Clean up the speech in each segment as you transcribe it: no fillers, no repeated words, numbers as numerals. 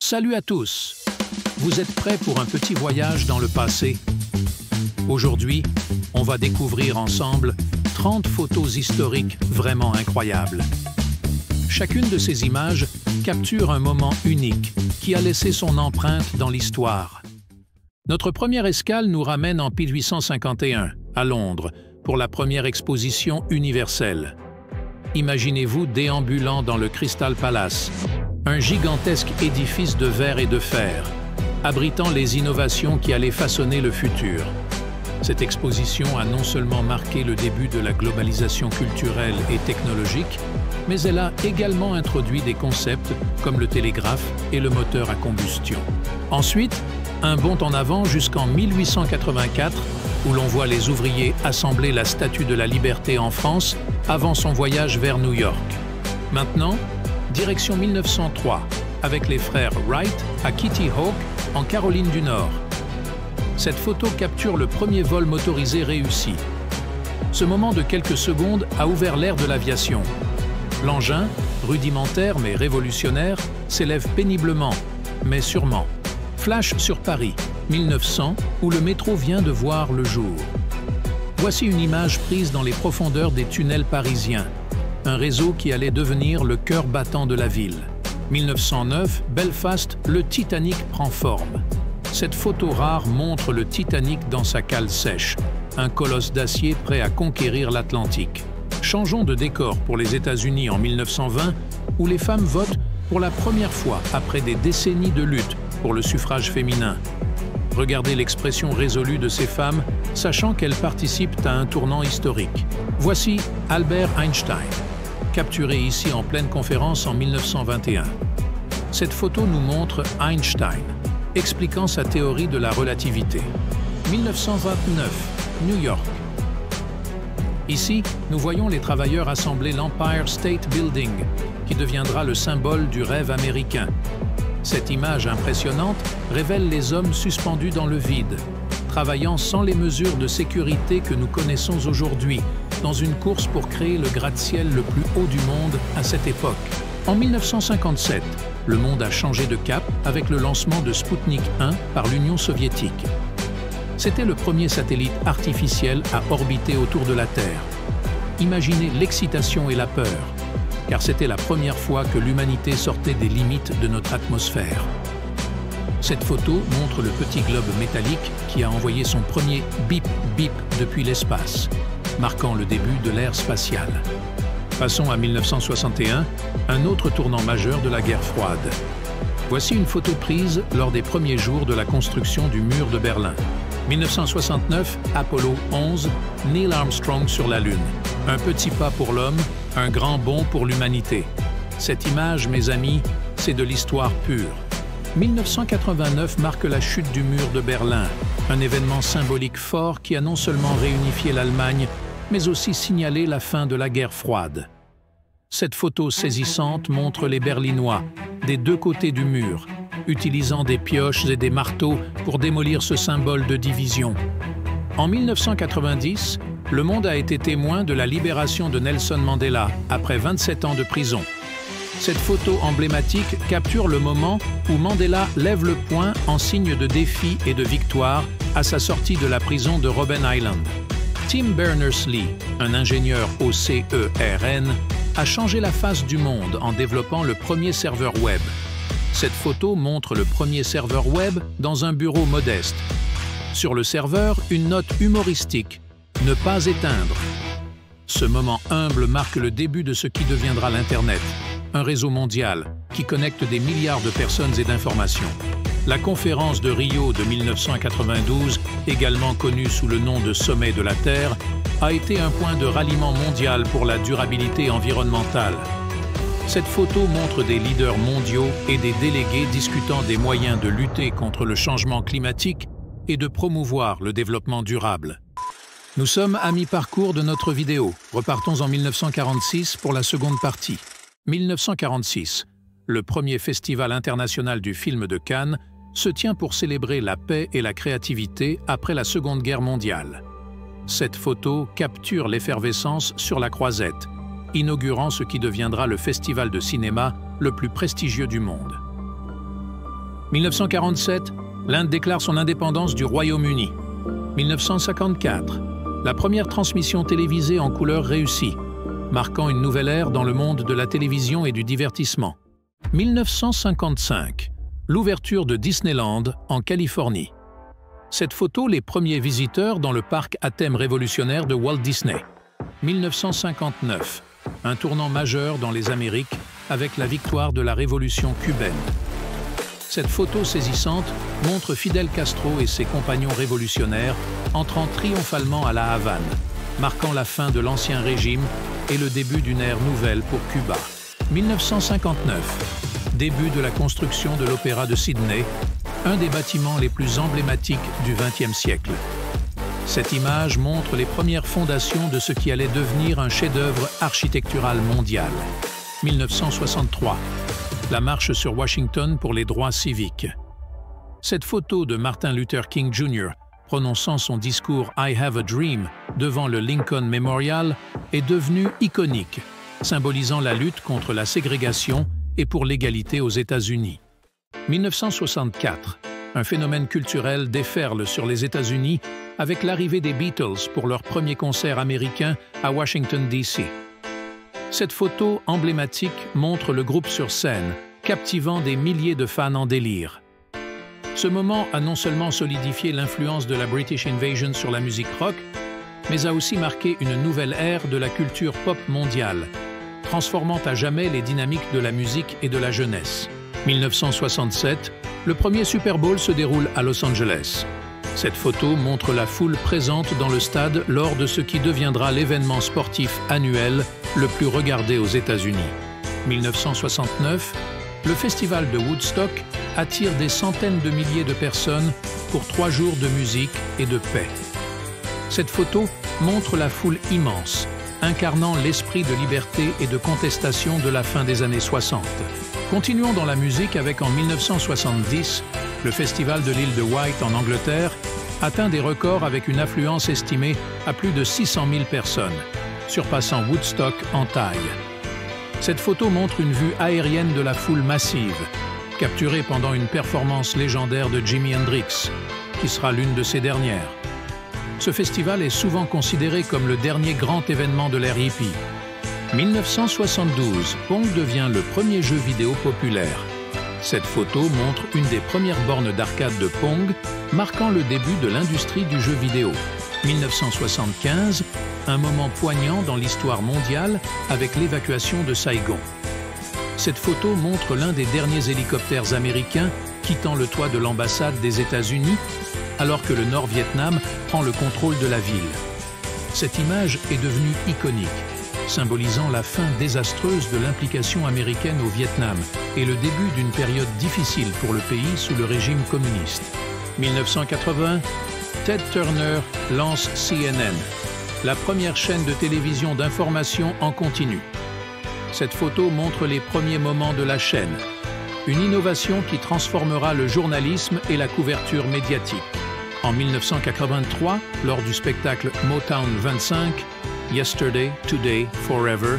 Salut à tous! Vous êtes prêts pour un petit voyage dans le passé? Aujourd'hui, on va découvrir ensemble 30 photos historiques vraiment incroyables. Chacune de ces images capture un moment unique qui a laissé son empreinte dans l'histoire. Notre première escale nous ramène en 1851, à Londres, pour la première exposition universelle. Imaginez-vous déambulant dans le Crystal Palace, un gigantesque édifice de verre et de fer, abritant les innovations qui allaient façonner le futur. Cette exposition a non seulement marqué le début de la globalisation culturelle et technologique, mais elle a également introduit des concepts comme le télégraphe et le moteur à combustion. Ensuite, un bond en avant jusqu'en 1884, où l'on voit les ouvriers assembler la Statue de la Liberté en France avant son voyage vers New York. Maintenant, direction 1903, avec les frères Wright à Kitty Hawk, en Caroline du Nord. Cette photo capture le premier vol motorisé réussi. Ce moment de quelques secondes a ouvert l'ère de l'aviation. L'engin, rudimentaire mais révolutionnaire, s'élève péniblement, mais sûrement. Flash sur Paris, 1900, où le métro vient de voir le jour. Voici une image prise dans les profondeurs des tunnels parisiens, un réseau qui allait devenir le cœur battant de la ville. 1909, Belfast, le Titanic prend forme. Cette photo rare montre le Titanic dans sa cale sèche, un colosse d'acier prêt à conquérir l'Atlantique. Changeons de décor pour les États-Unis en 1920, où les femmes votent pour la première fois après des décennies de lutte pour le suffrage féminin. Regardez l'expression résolue de ces femmes, sachant qu'elles participent à un tournant historique. Voici Albert Einstein, capturé ici en pleine conférence en 1921. Cette photo nous montre Einstein, expliquant sa théorie de la relativité. 1929, New York. Ici, nous voyons les travailleurs assembler l'Empire State Building, qui deviendra le symbole du rêve américain. Cette image impressionnante révèle les hommes suspendus dans le vide, travaillant sans les mesures de sécurité que nous connaissons aujourd'hui, dans une course pour créer le gratte-ciel le plus haut du monde à cette époque. En 1957, le monde a changé de cap avec le lancement de Sputnik 1 par l'Union soviétique. C'était le premier satellite artificiel à orbiter autour de la Terre. Imaginez l'excitation et la peur, car c'était la première fois que l'humanité sortait des limites de notre atmosphère. Cette photo montre le petit globe métallique qui a envoyé son premier bip-bip depuis l'espace, marquant le début de l'ère spatiale. Passons à 1961, un autre tournant majeur de la guerre froide. Voici une photo prise lors des premiers jours de la construction du mur de Berlin. 1969, Apollo 11, Neil Armstrong sur la Lune. Un petit pas pour l'homme, un grand bond pour l'humanité. Cette image, mes amis, c'est de l'histoire pure. 1989 marque la chute du mur de Berlin, un événement symbolique fort qui a non seulement réunifié l'Allemagne, mais aussi signalé la fin de la guerre froide. Cette photo saisissante montre les Berlinois, des deux côtés du mur, utilisant des pioches et des marteaux pour démolir ce symbole de division. En 1990, le monde a été témoin de la libération de Nelson Mandela après 27 ans de prison. Cette photo emblématique capture le moment où Mandela lève le poing en signe de défi et de victoire à sa sortie de la prison de Robben Island. Tim Berners-Lee, un ingénieur au CERN, a changé la face du monde en développant le premier serveur web. Cette photo montre le premier serveur web dans un bureau modeste. Sur le serveur, une note humoristique « Ne pas éteindre ». Ce moment humble marque le début de ce qui deviendra l'Internet, un réseau mondial qui connecte des milliards de personnes et d'informations. La conférence de Rio de 1992, également connue sous le nom de Sommet de la Terre, a été un point de ralliement mondial pour la durabilité environnementale. Cette photo montre des leaders mondiaux et des délégués discutant des moyens de lutter contre le changement climatique et de promouvoir le développement durable. Nous sommes à mi-parcours de notre vidéo. Repartons en 1946 pour la seconde partie. 1946, le premier festival international du film de Cannes, se tient pour célébrer la paix et la créativité après la Seconde Guerre mondiale. Cette photo capture l'effervescence sur la Croisette, inaugurant ce qui deviendra le festival de cinéma le plus prestigieux du monde. 1947, l'Inde déclare son indépendance du Royaume-Uni. 1954, la première transmission télévisée en couleur réussie, marquant une nouvelle ère dans le monde de la télévision et du divertissement. 1955, l'ouverture de Disneyland en Californie. Cette photo, les premiers visiteurs dans le parc à thème révolutionnaire de Walt Disney. 1959, un tournant majeur dans les Amériques avec la victoire de la révolution cubaine. Cette photo saisissante montre Fidel Castro et ses compagnons révolutionnaires entrant triomphalement à La Havane, marquant la fin de l'ancien régime et le début d'une ère nouvelle pour Cuba. 1959, début de la construction de l'Opéra de Sydney, un des bâtiments les plus emblématiques du XXe siècle. Cette image montre les premières fondations de ce qui allait devenir un chef-d'œuvre architectural mondial. 1963, la marche sur Washington pour les droits civiques. Cette photo de Martin Luther King Jr. prononçant son discours « I have a dream » devant le Lincoln Memorial est devenue iconique, symbolisant la lutte contre la ségrégation et pour l'égalité aux États-Unis. 1964, un phénomène culturel déferle sur les États-Unis avec l'arrivée des Beatles pour leur premier concert américain à Washington, D.C. Cette photo emblématique montre le groupe sur scène, captivant des milliers de fans en délire. Ce moment a non seulement solidifié l'influence de la British Invasion sur la musique rock, mais a aussi marqué une nouvelle ère de la culture pop mondiale, transformant à jamais les dynamiques de la musique et de la jeunesse. 1967, le premier Super Bowl se déroule à Los Angeles. Cette photo montre la foule présente dans le stade lors de ce qui deviendra l'événement sportif annuel le plus regardé aux États-Unis. 1969, le festival de Woodstock attire des centaines de milliers de personnes pour 3 jours de musique et de paix. Cette photo montre la foule immense, incarnant l'esprit de liberté et de contestation de la fin des années 60. Continuons dans la musique avec en 1970, le festival de l'île de Wight en Angleterre atteint des records avec une affluence estimée à plus de 600 000 personnes, surpassant Woodstock en taille. Cette photo montre une vue aérienne de la foule massive, capturée pendant une performance légendaire de Jimi Hendrix, qui sera l'une de ses dernières. Ce festival est souvent considéré comme le dernier grand événement de l'ère hippie. 1972, Pong devient le premier jeu vidéo populaire. Cette photo montre une des premières bornes d'arcade de Pong, marquant le début de l'industrie du jeu vidéo. 1975, un moment poignant dans l'histoire mondiale avec l'évacuation de Saigon. Cette photo montre l'un des derniers hélicoptères américains quittant le toit de l'ambassade des États-Unis, alors que le Nord-Vietnam prend le contrôle de la ville. Cette image est devenue iconique, symbolisant la fin désastreuse de l'implication américaine au Vietnam et le début d'une période difficile pour le pays sous le régime communiste. 1980, Ted Turner lance CNN, la première chaîne de télévision d'information en continu. Cette photo montre les premiers moments de la chaîne, une innovation qui transformera le journalisme et la couverture médiatique. En 1983, lors du spectacle Motown 25, Yesterday, Today, Forever,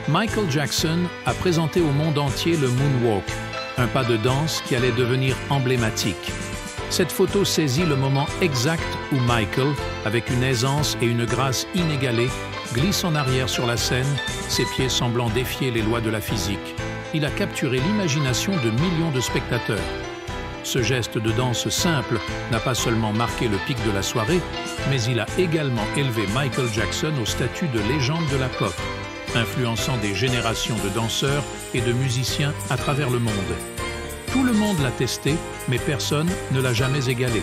Michael Jackson a présenté au monde entier le Moonwalk, un pas de danse qui allait devenir emblématique. Cette photo saisit le moment exact où Michael, avec une aisance et une grâce inégalée, glisse en arrière sur la scène, ses pieds semblant défier les lois de la physique. Il a capturé l'imagination de millions de spectateurs. Ce geste de danse simple n'a pas seulement marqué le pic de la soirée, mais il a également élevé Michael Jackson au statut de légende de la pop, influençant des générations de danseurs et de musiciens à travers le monde. Tout le monde l'a testé, mais personne ne l'a jamais égalé.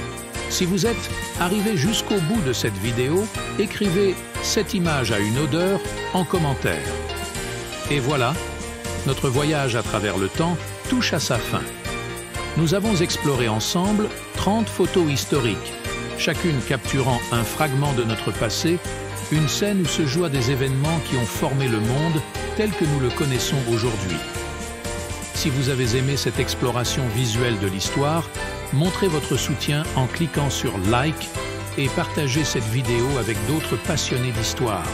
Si vous êtes arrivé jusqu'au bout de cette vidéo, écrivez « cette image a une odeur » en commentaire. Et voilà, notre voyage à travers le temps touche à sa fin. Nous avons exploré ensemble 30 photos historiques, chacune capturant un fragment de notre passé, une scène où se jouent des événements qui ont formé le monde tel que nous le connaissons aujourd'hui. Si vous avez aimé cette exploration visuelle de l'histoire, montrez votre soutien en cliquant sur « Like » et partagez cette vidéo avec d'autres passionnés d'histoire.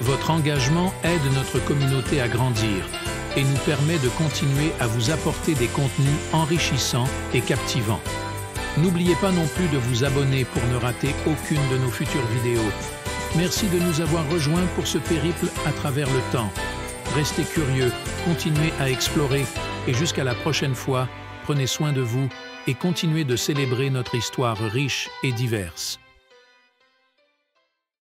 Votre engagement aide notre communauté à grandir et nous permet de continuer à vous apporter des contenus enrichissants et captivants. N'oubliez pas non plus de vous abonner pour ne rater aucune de nos futures vidéos. Merci de nous avoir rejoints pour ce périple à travers le temps. Restez curieux, continuez à explorer et jusqu'à la prochaine fois, prenez soin de vous et continuez de célébrer notre histoire riche et diverse.